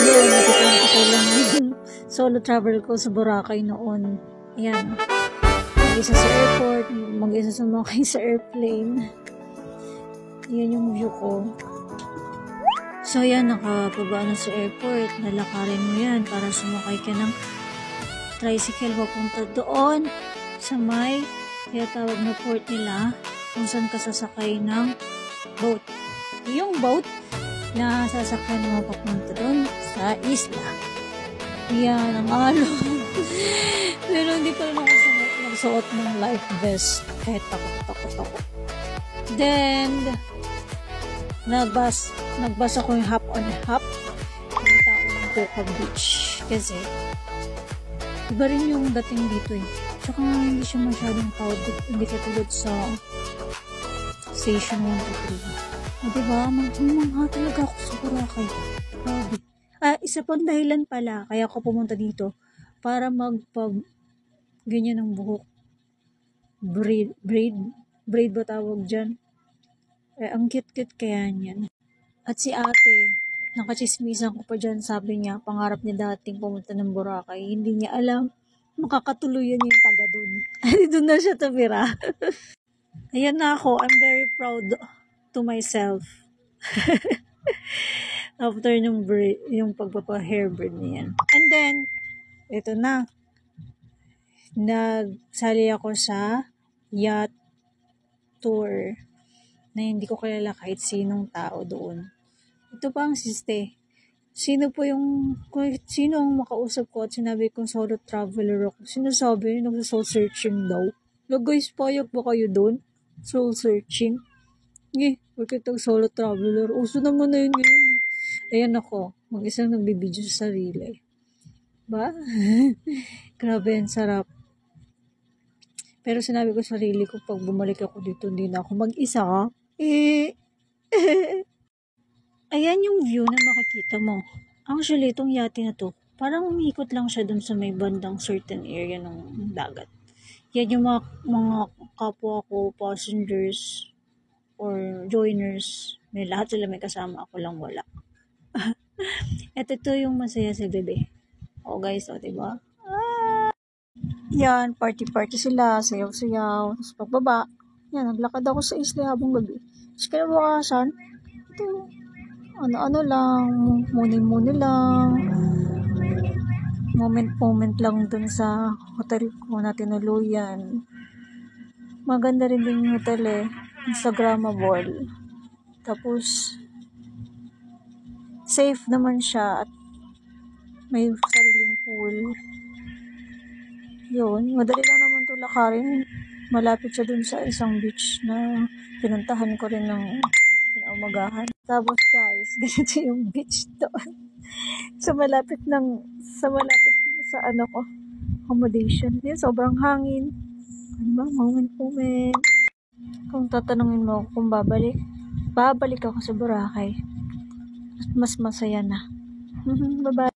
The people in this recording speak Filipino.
Natikwento ko lang yung solo travel ko sa Boracay noon. Ayan. Mag-isa sa airport, mag-isa sumakay sa airplane. Yan yung view ko. So yan, nakababa na sa airport. Lalakarin mo yan para sumakay ka ng tricycle papunta doon sa may kaya tawag na port nila kung saan ka sasakay ng boat. Yung boat na sasakyan mo papunta doon sa isla. Yan ang alon. Pero hindi pa rin ako nagsuot ng life vest kahit takot ako. Then nagbas ako yung hop on hop ng tao ng Coca Beach kasi iba rin yung dating dito eh. Tsaka hindi siya masyadong crowded, hindi katulad sa station 1 to 3. O diba, magmamangha talaga ako sa Boracay. Grabe. Isa pang dahilan pala kaya ako pumunta dito para ganyan ng buhok. Braid ba tawag dyan? Ang cute kaya niyan. At si ate, nakachismisan ko pa dyan, sabi niya, pangarap niya dating pumunta ng Boracay. Hindi niya alam, makakatuluyan yung taga dun. Doon na siya tumira. Ayan na ako, I'm very proud to myself. After yung pagpapa-hair braid niyan. And then, ito na. Nagsali ako sa yacht tour na hindi ko kilala kahit sinong tao doon. Ito pa ang siste. Sino ang makausap ko at sinabi kong solo traveler ako? Sinasabi, nagsa-soul searching daw. Guys, payag ba kayo doon? Soul searching? Bakit ang solo traveler? Uso naman na yun ngayon. Ayan ako, mag-isang nagbibideo sa sarili. Ba? Grabe, ang sarap. Pero sinabi ko sa sarili ko, pag bumalik ako dito, hindi na ako mag-isa. Ayan yung view na makikita mo. Actually, itong yate na to, parang umikot lang siya dun sa may bandang certain area ng dagat. Yan yung mga kapwa ko, passengers, or joiners. May lahat sila may kasama, ako lang wala. At ito yung masaya sa bebe. Guys, diba? Yan, party sila, sayaw-sayaw. Tapos pagbaba, yan, naglakad ako sa isla habang gabi. Tapos kinabukasan, ito, ano lang, muni lang, moment lang dun sa hotel ko na tinuluyan. Maganda rin din yung hotel eh, Instagrammable. Tapos, safe naman siya at may sariling pool. Yun, madali lang naman ito lakarin. Malapit siya dun sa isang beach na pinuntahan ko rin ng kinaumagahan. Tapos guys, ganito yung beach doon. sa malapit sa accommodation. Yan, sobrang hangin. Ano ba? Moment. Kung tatanungin mo kung babalik ako sa Boracay. Mas masaya na. Bye-bye.